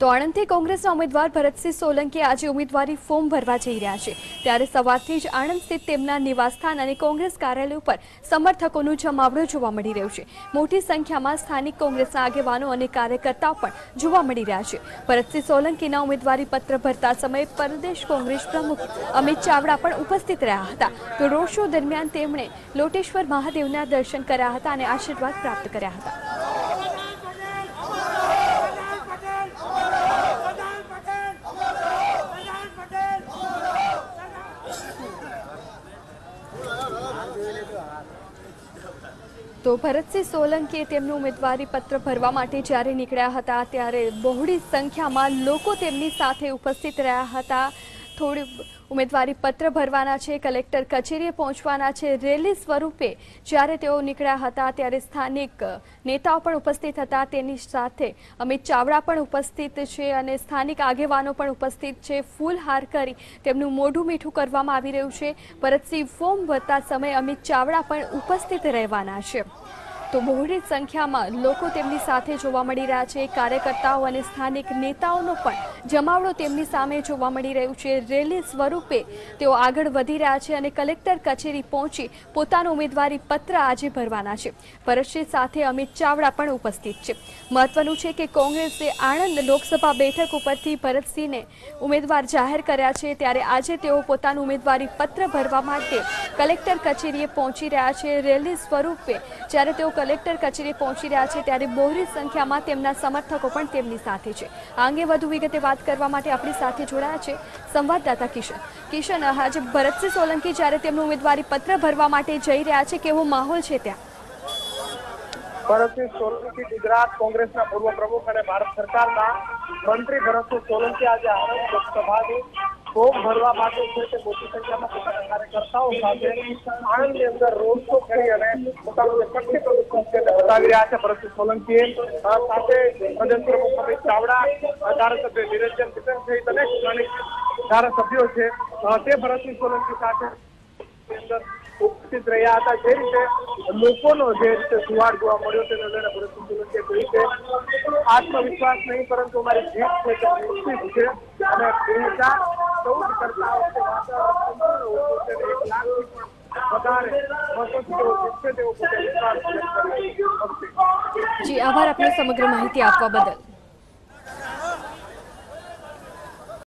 તો આણંદથી કોંગ્રેસના ઉમેદવાર ભરતસિંહ સોલંકી આજે ઉમેદવારી ફોર્મ ભરવા જઈ રહ્યા છે। ત્યારે સવારથી જ આણંદ સ્થિત તેમના નિવાસસ્થાન અને કોંગ્રેસ કાર્યાલય ઉપર સમર્થકોનું જમાવડો જોવા મળી રહ્યો છે। મોટી સંખ્યામાં સ્થાનિક કોંગ્રેસના આગેવાનો અને કાર્યકર્તાઓ પણ જોવા મળી રહ્યા છે। ભરતસિંહ સોલંકીના ઉમેદવારી પત્ર ભરતા સમયે પ્રદેશ કોંગ્રેસ પ્રમુખ અમિત ચાવડા પણ ઉપસ્થિત રહ્યા હતા। તો રોડ શો દરમિયાન તેમણે લોટેશ્વર મહાદેવના દર્શન કર્યા હતા અને આશીર્વાદ પ્રાપ્ત કર્યા હતા। તો ભરતસિંહ સોલંકીએ તેમનું ઉમેદવારી પત્ર ભરવા માટે જ્યારે નીકળ્યા હતા ત્યારે બહોળી સંખ્યામાં લોકો તેમની સાથે ઉપસ્થિત રહ્યા હતા। થોડી ઉમેદવારી પત્ર ભરવાના છે, કલેક્ટર કચેરીએ પહોંચવાના છે। રેલી સ્વરૂપે જ્યારે તેઓ નીકળ્યા હતા ત્યારે સ્થાનિક નેતાઓ પણ ઉપસ્થિત હતા। તેની સાથે અમિત ચાવડા પણ ઉપસ્થિત છે અને સ્થાનિક આગેવાનો પણ ઉપસ્થિત છે। ફૂલહાર કરી તેમનું મોઢું મીઠું કરવામાં આવી રહ્યું છે। ભરતસિંહ ફોર્મ ભરતા સમયે અમિત ચાવડા પણ ઉપસ્થિત રહેવાના છે। તો બહોળી સંખ્યામાં લોકો તેમની સાથે જોવા મળી રહ્યા છે। કાર્યકર્તાઓ અને સ્થાનિક નેતાઓનો પણ જમાવડો તેમની સામે જોવા મળી રહ્યું છે। રેલી સ્વરૂપે તેઓ આગળ વધી રહ્યા છે અને કલેક્ટર કચેરી પહોંચી પોતાનો ઉમેદવારી પત્ર આજે ભરવાના છે। ભરતસિંહ સાથે અમિત ચાવડા પણ ઉપસ્થિત છે। મહત્વનું છે કે કોંગ્રેસે આણંદ લોકસભા બેઠક ઉપરથી ભરતસિંહને ઉમેદવાર જાહેર કર્યા છે, ત્યારે આજે તેઓ પોતાનું ઉમેદવારી પત્ર ભરવા માટે કલેક્ટર કચેરીએ પહોંચી રહ્યા છે। રેલી સ્વરૂપે જ્યારે તેઓ કલેક્ટર કચેરીએ પહોંચી રહ્યા છે ત્યારે બહોળી સંખ્યામાં તેમના સમર્થકો પણ તેમની સાથે છે। આ અંગે વધુ વિગતે વાત કરવા માટે આપણી સાથે જોડાયા છે સંવાદદાતા કિશન। આજે ભરતસિંહ સોલંકી જ્યારે તેમનું ઉમેદવારી પત્ર ભરવા માટે જઈ રહ્યા છે, કેવો માહોલ છે ત્યાં? ભરતસિંહ સોલંકી ગુજરાત કોંગ્રેસના પૂર્વ પ્રમુખ અને ભારત સરકારના મંત્રી ભરતસિંહ સોલંકી આજે આણંદ લોકસભાની ફોર્મ ભરવા માટે છે તે મોટી સંખ્યામાં પોતાના કાર્યકર્તાઓ સાથે આણંદની અંદર રોડ શો કરી અને પોતાનું જે શક્તિ પ્રદર્શન છે તે બતાવી રહ્યા છે। ભરતસિંહ સોલંકીએ સાથે પ્રદેશ પ્રમુખ અમિત ચાવડા, ધારાસભ્ય નિરંજન કિશન સહિત અનેક સ્થાનિક ધારાસભ્યો છે તે ભરતસિંહ સોલંકી સાથે ઉપસ્થિત રહ્યા હતા। જે રીતે લોકોનો જે રીતે સુવાડ જોવા મળ્યો તેને લઈને ભરતસિંહ સોલંકીએ કહ્યું કે આત્મવિશ્વાસ નહીં પરંતુ અમારી જીત છે તે નિશ્ચિત છે અને 2014 કરતા આ વખતે વાતાવરણ સંપૂર્ણ ઓછું છે અને 1 લાખથી પણ વધારે મતો તેઓ જીતશે તેવો પોતે વિશ્વાસ વ્યક્ત કર્યો। જી આભાર આપની સમગ્ર માહિતી આપવા બદલ।